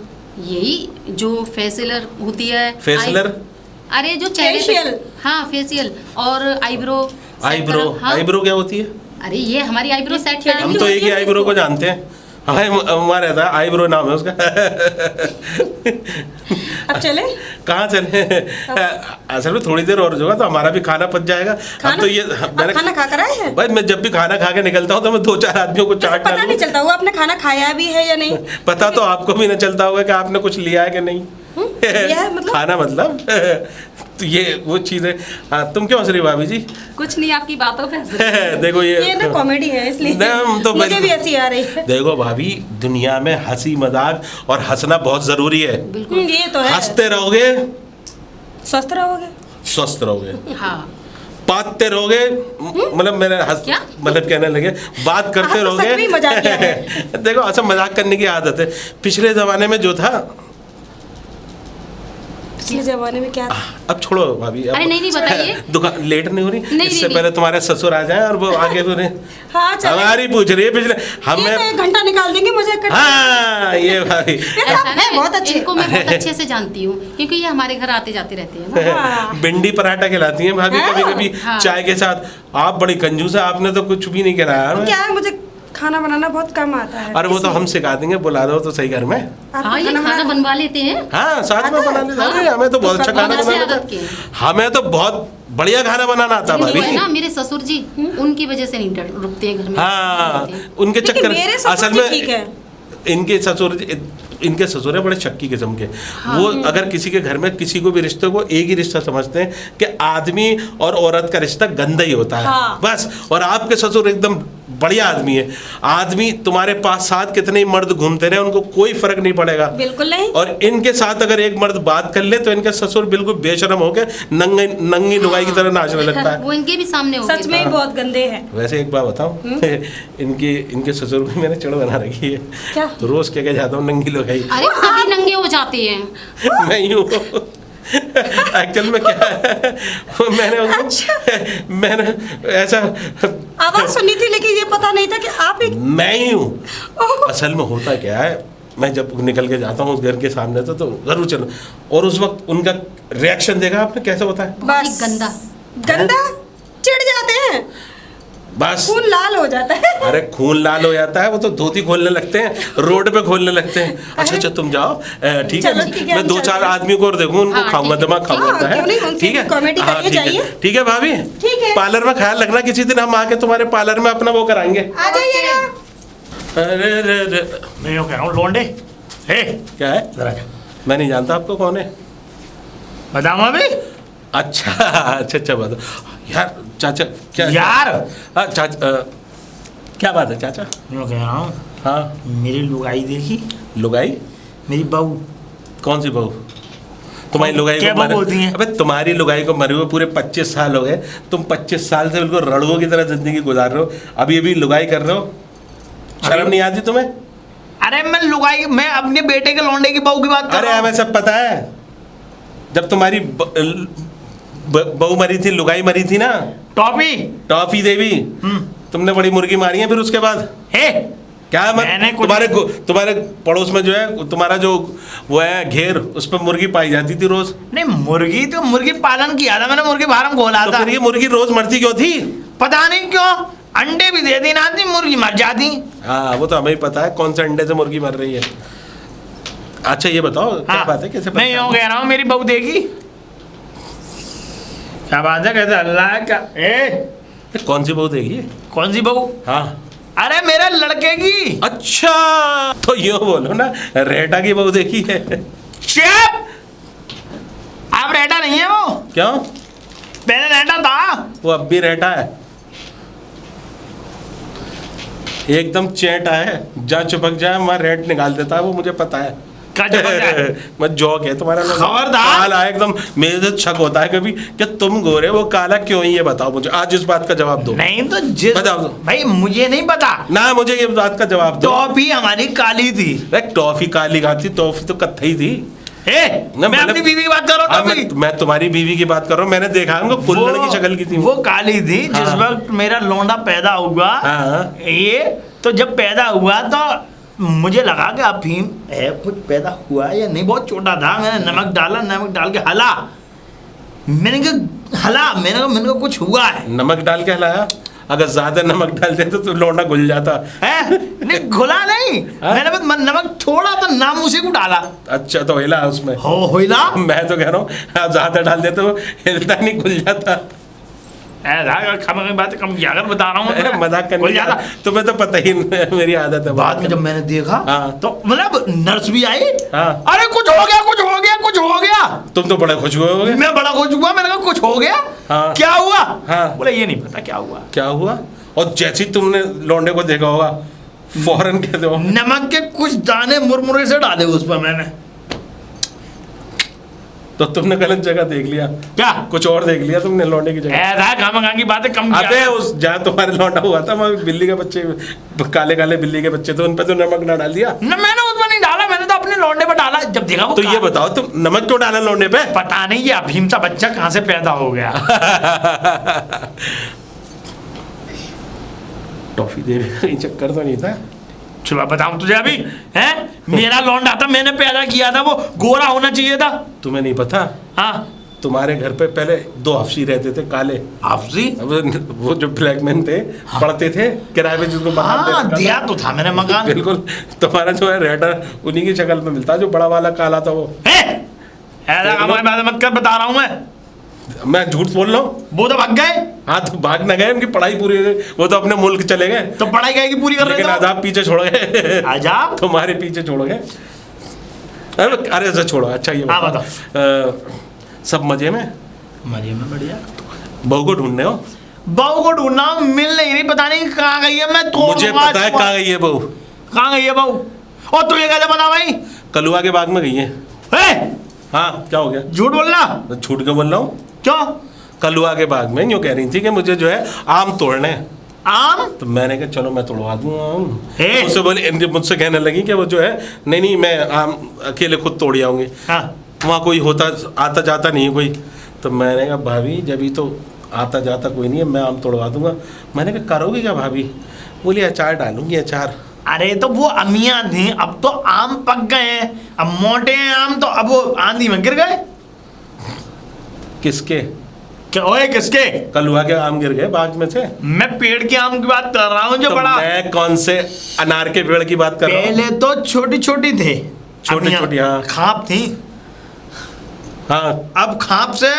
यही जो फेसिलर होती है, फेसिलर? अरे जो चेहरे पे, फेशियल। हाँ फेशियल, और आईब्रो आईब्रो? हाँ। आईब्रो क्या होती है? अरे ये हमारी आईब्रो सेट क्या? हम तो एक ही आईब्रो को जानते हैं, हमारे रहता है आईब्रो नाम है उसका। अब चले? कहाँ चले? असल में थोड़ी देर और होगा तो हमारा भी खाना पच जाएगा। अब तो ये आप खाना खा कर आए हैं? भाई मैं जब भी खाना खा के निकलता हूँ तो मैं 2-4 आदमियों को चाट पता नहीं चलता हुआ आपने खाना खाया भी है या नहीं? पता तो आपको भी ना चलता होगा कि आपने कुछ लिया है कि नहीं। लिया है मतलब? खाना मतलब तो ये वो चीज़ है। हाँ, तुम क्यों हंस रही हो भाभी जी? कुछ नहीं, आपकी बातों पे देखो ये ना कॉमेडी है, इसलिए नहीं, हम तो मुझे भी ऐसी आ रही है। देखो भाभी, दुनिया में हंसी मजाक और हंसना बहुत जरूरी है। बिल्कुल। ये तो है। हंसते रहोगे स्वस्थ रहोगे। स्वस्थ रहोगे, हाँ पाते रहोगे, मतलब मेरे क्या? मतलब कहने लगे बात करते आप तो सच में ही मजाकिया रहोगे। देखो अच्छा, मजाक करने की आदत है। पिछले जमाने में जो था, पिछले जमाने में क्या था? अब छोड़ो भाभी, अब अरे नहीं, बताइए। दुकान लेट नहीं हो रही? नहीं, इससे नहीं। पहले तुम्हारे ससुर आ जाए और वो आगे फिर हाँ चले। हमारी पूछ रही है पिछले ये तो हमें। 1 घंटा निकाल देंगे मुझे कर। हाँ ये भाभी, ऐसा है, बहुत अच्छे। इनको मैं बहुत अच्छे से जानती हूँ, क्योंकि ये हमारे घर आते जाते रहते हैं ना। हाँ। भिंडी पराठा खिलाती हैं भाभी हाँ। कभी कभी हाँ। चाय के साथ। आप बड़ी कंजूस है, आपने तो कुछ भी नहीं खिलाया हमें। क्या है, मुझे खाना बनाना बहुत कम आता है। अरे वो तो हम सिखा देंगे, बुला दो तो सही घर में। आपको हाँ, ये खाना बनवा लेते हैं। हाँ साथ में आता है? बना लेते हैं। अरे, हमें तो बहुत अच्छा बहुत खाना अच्छी बनाना आदत आता की है। है। हमें तो बहुत बढ़िया खाना बनाना आता है लेकिन वो है भाभी। ना, मेरे ससुर जी, उनकी वजह से नहीं रुकते हैं घर में। हाँ उनके लेकिन चक्कर मेरे ससुर असल जी में ठीक है। इनके ससुर है बड़े शक्की किस्म के। वो अगर किसी के घर में किसी को भी रिश्ते को एक ही रिश्ता समझते हैं कि आदमी और औरत का रिश्ता गंदा ही होता है। हाँ। बस। और आपके ससुर एकदम बढ़िया आदमी है। आदमी तुम्हारे पास साथ कितने ही मर्द घूमते रहे, उनको कोई फर्क नहीं पड़ेगा। बिल्कुल नहीं। और इनके साथ अगर एक मर्द बात कर ले तो इनके ससुर बिल्कुल बेशरम होकर नंगी नुगाई की तरह नाचने लगता है। वो इनके भी सामने हो सच में ही बहुत गंदे हैं। वैसे एक बात बताऊं, इनके ससुर को मैंने चिड़ बना रखी है। क्या? तो रोज क्या जाता हूँ नंगी लोगाई। अरे सभी नंगे हो जाते हैं। मैं यूं एक्चुअल में क्या है, मैंने उनको मैंने ऐसा आवाज सुनी थी, लेकिन ये पता नहीं था कि आप एक मैं ही हूँ। असल में होता क्या है, मैं जब निकल के जाता हूँ उस घर के सामने तो जरूर चलो, और उस वक्त उनका रिएक्शन देखा आपने कैसा होता है? बहुत ही गंदा। गंदा चिढ़ जाते हैं, बस खून लाल हो जाता है। अरे खून लाल हो जाता है, वो तो धोती खोलने लगते हैं, रोड पे खोलने लगते हैं। अच्छा तुम जाओ, ठीक है, चलो, ठीक है, मैं हम 2-4 चलते हैं। आदमी को और देखूं, उनको हाँ, खाऊंगा, ठीक है। दिमाग खाऊंगा हाँ, होता क्यों नहीं, है। उनसे ठीक है, कॉमेडी हाँ, करिए, ठीक है, जाइए। ठीक है भाभी। ठीक है। पार्लर में ख्याल रखना, किसी दिन हम आके तुम्हारे पार्लर में अपना वो कराएंगे। आ जाइएगा। अरे रे रे, मैं यूँ कह रहा हूँ, लोंडे हे क्या है? जरा जा। मैं नहीं जानता आपको कौन है। बताऊँ अभी? अच्छा अच्छा बताओ यार। चाचा क्या यार हाँ, चाचा क्या बात है चाचा? यूँ कह रहा हूँ, हाँ मेरी लुगाई देखी, लुगाई? मेरी बहू। कौन सी बहू? तुम्हारी लुगाई क्या को बहू होती हैं? अबे तुम्हारी लुगाई को मरे हुए पूरे 25 साल हो गए। तुम 25 साल से बिल्कुल रड़ुओं की तरह जिंदगी गुजार रहे हो, अभी अभी लुगाई कर रहे हो। शर्म नहीं आती तुम्हें? अरे मैं लुगाई, मैं अपने बेटे के लौंडे की बहू की बात कर अरे रहा हूँ। हमें सब पता है। जब तुम्हारी बहू मरी थी, लुगाई मरी थी ना, टॉपी। टॉफी देवी, तुमने बड़ी मुर्गी मारी है फिर उसके बाद। हे क्या मैंने कुछ- तुम्हारे पड़ोस में जो है तुम्हारा जो वो है घेर, उस पर मुर्गी पाई जाती थी रोज। नहीं, मुर्गी तो मुर्गी पालन किया था मैंने, मुर्गी फार्म खोला तो था। फिर ये मुर्गी रोज मरती क्यों थी? पता नहीं क्यों, अंडे भी दे दी ना थी, मुर्गी मर जाती। हाँ वो तो हमें ही पता है कौन से अंडे से मुर्गी मर रही है। अच्छा ये बताओ क्या बात है, कैसे मैं यूँ कह रहा हूँ, मेरी बहू देखी, क्या बात है, कहते अल्लाह का। ए कौन सी बहू देगी? कौन सी बहू? हाँ अरे मेरे लड़के की। अच्छा, तो यूँ बोलो ना, रेटा की बहू देखी है। चुप! आप रेटा नहीं है वो, क्यों? पहले रहता था। वो अब भी रहता है, एकदम चेटा है, जहाँ चिपक जाए वहाँ रेट निकाल देता है वो, मुझे पता है। क्या चिपक जाए? मत जोक है तुम्हारा। खबरदार। काला एकदम, मेरे से शक होता है कभी कि तुम गोरे वो काला क्यों ही, ये बताओ मुझे आज इस बात का जवाब दो। नहीं तो जिस बताओ दो। भाई मुझे नहीं पता। ना मुझे ये बात का जवाब दो। टॉफी हमारी काली थी। टॉफी काली खाती, टॉफी तो कत्थई थी। मैं अपनी बीवी की बात कर रहा हूँ। मैं तुम्हारी बीवी की बात कर रहा हूँ, मैंने देखा उनको कुल्हड़ की शक्ल की थी वो काली थी। जिस वक्त मेरा लौंडा पैदा हुआ, ये तो जब पैदा हुआ तो मुझे लगा कि अफीम है, कुछ पैदा हुआ या नहीं, बहुत छोटा था। मैंने नमक डाला, नमक डाल के हला, मैंने कहा हला, मैंने कहा कुछ हुआ है। नमक डाल के हलाया? अगर ज्यादा नमक डाल देते तो लौंडा घुल जाता है। नहीं घुला नहीं, मैंने बस नमक थोड़ा तो नाम उसी को डाला। अच्छा तो हिला उसमें? हो हिला। मैं तो कह रहा हूँ ज्यादा डाल देते तो हिलता नहीं, घुल जाता। बात कम किया कर, बता रहा हूँ मजाक करने जाता। तुम्हें तो पता ही मेरी आदत है। बाद में जब मैंने देखा तो मतलब नर्स भी आई। अरे कुछ हो गया, कुछ हो गया, कुछ हो गया। तुम तो बड़ा खुश हुए। मैं बड़ा खुश हुआ, मैंने कहा कुछ हो गया। क्या हुआ? बोले ये नहीं पता क्या हुआ। क्या हुआ? और जैसे ही तुमने लौंडे को देखा होगा फौरन कह दो नमक के कुछ दाने मुरमुरे से डाले उस पर मैंने। तो तुमने गलत जगह देख लिया। क्या? कुछ और देख लिया तुमने लौंडे की जगह। ऐसा की बातें कम किया। अबे उस जहाँ तुम्हारे लौंडा हुआ था वहाँ बिल्ली के बच्चे, काले काले बिल्ली के बच्चे थे, उन पे तो नमक ना डाल दिया। न मैंने उस पर नहीं डाला, मैंने तो अपने लौंडे पर डाला। जब देखा वो तो ये बताओ तुम नमक क्यों डाला लौंडे पे? पता नहीं ये अफीम सा बच्चा कहाँ से पैदा हो गया। टॉफी देने का चक्कर तो नहीं था? चलो बताऊं तुझे अभी है, मेरा लौंडा था, मैंने पैदा किया था, वो गोरा होना चाहिए था। तुम्हें नहीं पता? हाँ। तुम्हारे घर पे पहले 2 हफ्सी रहते थे काले। हफ्सी? वो जो ब्लैकमैन थे, पढ़ते थे किराए पे, जिसको दिया तो था मैंने मकान। बिल्कुल। तुम्हारा जो है रेटर उन्हीं की शक्ल में मिलता, जो बड़ा वाला काला था वो। मत कर, बता रहा हूँ मैं झूठ बोल रहा हूँ? वो तो भाग गए। हाँ तो भाग न गए, उनकी पढ़ाई पूरी हो गई, वो तो अपने मुल्क चले गए। तो पढ़ाई क्या की पूरी कर रहे थे? लेकिन आजाद पीछे छोड़ गए। आजाद तुम्हारे पीछे छोड़ गए। अरे ऐसा छोड़ो। अच्छा ये बताओ, सब मजे में? मजे में बढ़िया। बहू को ढूंढने हो? बहू को ढूंढना, मिल नहीं रही, पता नहीं कहाँ गई है। मैं तो मुझे पता है कहाँ गई है बहू। कहाँ गई है बहू? और तुझे कैसे पता भाई? कलुआ के बाग में गई है। हाँ क्या हो गया? झूठ बोलना। झूठ क्यों बोल रहा हूँ? क्यों? कलुआ के बाग में यूँ कह रही थी कि मुझे जो है आम तोड़ने। आम? तो मैंने कहा चलो मैं तोड़वा दूंगा आम। मुझसे बोले, मुझसे कहने लगी कि वो जो है नहीं मैं आम अकेले खुद तोड़ आऊंगी। वहाँ कोई होता आता जाता नहीं है कोई। तो मैंने कहा भाभी जब ही तो आता जाता कोई नहीं है, मैं आम तोड़वा दूंगा। मैंने कहा करोगी क्या भाभी? बोली अचार डालूंगी, अचार। अरे तो वो अमियाँ थी, अब तो आम पक गए हैं, अब मोटे हैं आम, तो अब वो आंधी में गिर गए। किसके? क्या ओए किसके? कलुआ के आम गिर गए बाग में से। मैं पेड़ के आम की बात कर रहा हूँ जो तो बड़ा। मैं कौन से अनार के पेड़ की बात कर रहा हूँ? पहले तो छोटी छोटी थे, छोटी छोटी। हाँ खाप थी। हाँ अब खाप से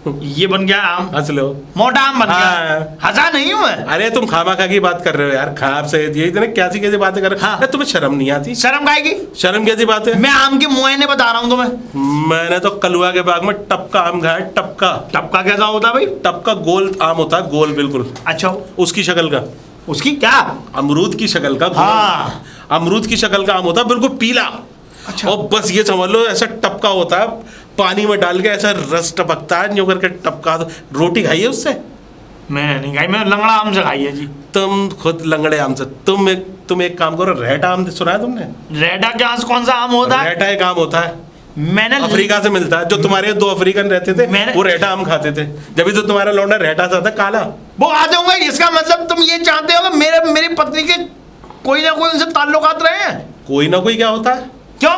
ये बन गया आम। हंस लो। मोटा आम बन गया। हंसा नहीं हूँ मैं। अरे तुम खामा-खा की बात कर रहे हो यार, खाप से ये इतने कैसी कैसी बातें कर रहे हो? तुम्हें शर्म नहीं आती? शर्म काहेगी? शर्म कैसी बात है? मैं आम के मुआयने बता रहा हूँ तुम्हें। मैंने तो कलुआ के बाग में टपका आम खाया। टपका। टपका कैसा होता है भाई? टपका गोल आम होता है, गोल बिल्कुल। अच्छा उसकी शक्ल का। उसकी क्या? अमरूद की शक्ल का। हाँ अमरूद की शक्ल का आम होता है, बिल्कुल पीला। अच्छा। और बस ये समझ लो ऐसा टपका होता है, पानी में डाल के ऐसा रस टपकता है, यूं करके टपका। रोटी खाई है उससे? मैंने नहीं खाई, मैं लंगड़ा आम से खाई है जी। तुम खुद लंगड़े आम से। तुम एक काम करो, रेटा आम सुना है तुमने? रेटा क्या कौन सा आम होता है? रेटा एक आम होता है, मैंने अफ्रीका से मिलता है। जो तुम्हारे 2 अफ्रीकन रहते थे वो रेटा आम खाते थे, जब भी तो तुम्हारा लौंडा रेटा सा था काला। वो आ जाऊंगा। इसका मतलब तुम ये चाहते हो कि मेरी पत्नी के कोई ना कोई उनसे ताल्लुकात रहे हैं? कोई ना कोई क्या होता है? क्यों?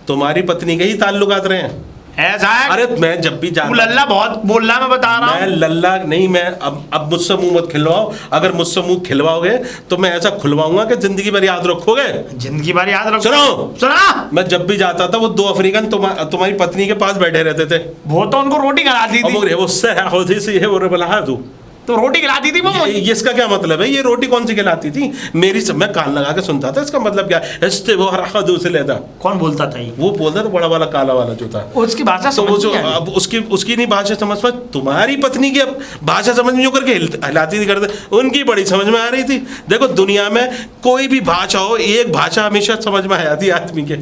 तुम्हारी पत्नी के ही ताल्लुकात रहे हैं। ऐसा है? अरे मैं जब भी जाता, लल्ला बहुत बोल रहा है, मैं बता रहा हूँ। मैं लल्ला नहीं, मैं अब मुझसे मुंह मत खिलवाओ। अगर मुझसे मुंह खिलवाओगे तो मैं ऐसा खुलवाऊंगा कि जिंदगी भर याद रखोगे। जिंदगी भर याद रखो। सुनो, मैं जब भी जाता था वो 2 अफ्रीकन तुम्हारी पत्नी के पास बैठे रहते थे। वो तो उनको रोटी खिलाती थी। वो उससे होती सी है, वो बोला हाँ तू तो रोटी खिलाती थी वो मुझे। ये इसका क्या मतलब है? ये रोटी कौन सी खिलाती थी? मेरी मैं कान लगा के सुनता था, इसका मतलब क्या है? इस्ते वो हरा दूसरे लेता, कौन बोलता था ये? वो बोलता था बड़ा वाला काला वाला जो था। उसकी भाषा तो वो समझ जो नहीं आई। अब उसकी नहीं भाषा समझ में, तुम्हारी पत्नी की अब भाषा समझ में जो करके हिलाती थी करते, उनकी बड़ी समझ में आ रही थी। देखो दुनिया में कोई भी भाषा हो, एक भाषा हमेशा समझ में आ जाती है आदमी के,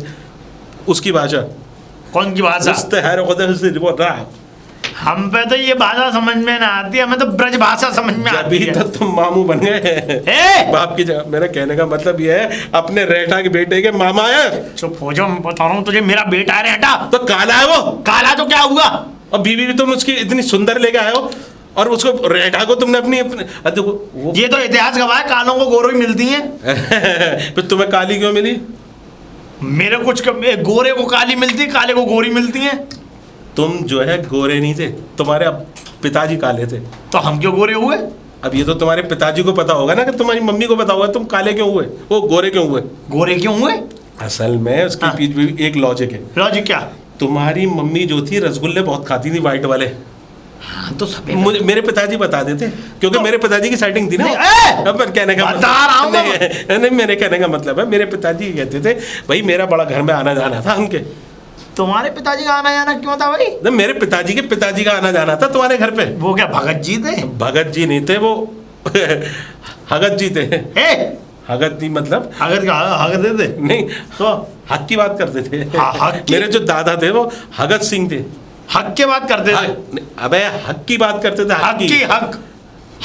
उसकी भाषा। कौन की भाषा? हम पे तो ये भाषा समझ में ना आती, हमें तो ब्रज भाषा समझ में आती अभी है। तक तुम मामू बन गए ए! बाप की जगह। मेरा कहने का मतलब ये है, अपने रेठा के बेटे के मामा है। चुप हो जाओ, मैं बता रहा हूँ तुझे, मेरा बेटा है हटा। तो काला है वो, काला तो क्या हुआ? और बीवी भी तुम उसकी इतनी सुंदर लेके आए हो, और उसको रेठा को तुमने अपनी देखो वो ये तो इतिहास गवाह है, कालों को गोरों ही मिलती हैं। फिर तुम्हें काली क्यों मिली? मेरे कुछ गोरे को काली मिलती, काले को गोरी मिलती हैं। तुम जो है गोरे नहीं थे, तुम्हारे अब पिताजी काले थे। तो हम क्यों गोरे हुए? अब ये तो तुम्हारे पिताजी को पता होगा ना, कि तुम्हारी मम्मी को पता होगा तुम काले क्यों हुए, वो गोरे क्यों हुए। गोरे क्यों हुए? असल में उसके हाँ। पीछे भी एक लॉजिक है। लॉजिक क्या? तुम्हारी मम्मी जो थी रसगुल्ले बहुत खाती थी, वाइट वाले। हाँ तो सफेद। मुझे मेरे पिताजी बता देते, क्योंकि तो- मेरे पिताजी की सेटिंग थी ना। नहीं, ए! अब मैं कहने का बता रहा हूँ नहीं, नहीं, मेरे कहने का मतलब है, मेरे पिताजी कहते थे भाई मेरा बड़ा घर में आना जाना था उनके। तुम्हारे पिताजी का आना जाना क्यों था भाई? नहीं, मेरे पिताजी के पिताजी का आना जाना था तुम्हारे घर पे। वो क्या भगत जी थे? भगत जी नहीं थे वो हगत जी थे। ए! हगत जी मतलब हगत का हगत दे दे नहीं, तो हक की बात करते थे। हाँ, हक की- मेरे जो दादा थे वो हगत सिंह थे। हक के बात करते थे। नहीं, अबे हक की बात करते थे, हक की हक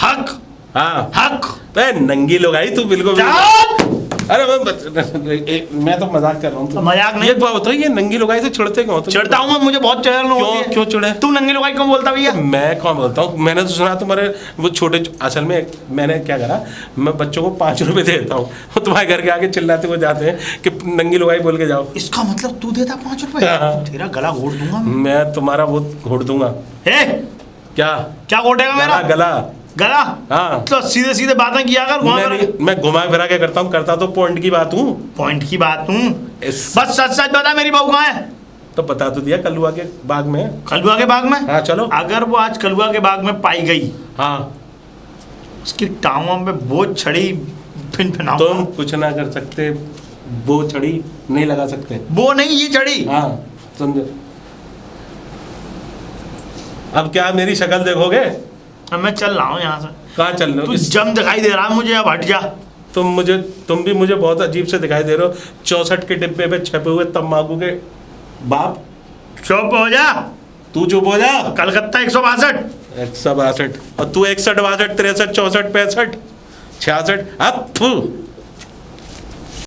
हक हाँ हक। बे नंगी लोग आई तू बिल्कुल। चल! अरे मैं तो मजाक कर रहा हूँ। तो मजाक नहीं। एक बात बताओ, ये नंगी लोग आई तो चिढ़ते क्यों हो तुम? चिढ़ता हूँ मैं, मुझे बहुत चिढ़न होती क्यों है। क्यों चिढ़े? तू नंगी लोगाई क्यों बोलता भैया? मैं कौन बोलता हूँ? मैंने तो सुना तुम्हारे वो छोटे, असल में मैंने क्या करा, मैं बच्चों को 5 रुपए दे देता हूँ, वो तुम्हारे घर के आगे चिल्लाते हुए जाते हैं कि नंगी लुगाई बोल के जाओ। इसका मतलब तू देता 5 रुपए? हाँ। तेरा गला घोट दूंगा मैं। मैं तुम्हारा वो घोट दूंगा। ए! क्या क्या घोटेगा मेरा गला गला? गला? हाँ। तो सीधे सीधे बातें किया कर, घुमा कर। मैं घुमा फिरा के करता हूँ, करता तो पॉइंट की बात हूँ। पॉइंट की बात हूँ। इस- बस सच सच बता, मेरी बहू कहाँ है? तो बता तो दिया, कलुआ के बाग में। कलुआ के बाग में? हाँ चलो। अगर वो आज कलुआ के बाग में पाई गई, हाँ उसकी टांगों में बोझ छड़ी फिन फिनाऊं। तुम कुछ ना कर सकते, वो छड़ी नहीं लगा सकते। वो नहीं, ये छड़ी। हाँ समझो। अब क्या मेरी शक्ल देखोगे? अब मैं चल रहा हूँ यहाँ से। कहाँ चल रहे तू हो? जम दिखाई दे रहा है मुझे, अब हट जा। तुम भी मुझे बहुत अजीब से दिखाई दे रहे हो। 64 के डिब्बे पे छपे हुए तम्बाकू के बाप। चुप हो जा। तू चुप हो जा। कलकत्ता 162। 162 और तू 61 62 63 64 65 66 अब थू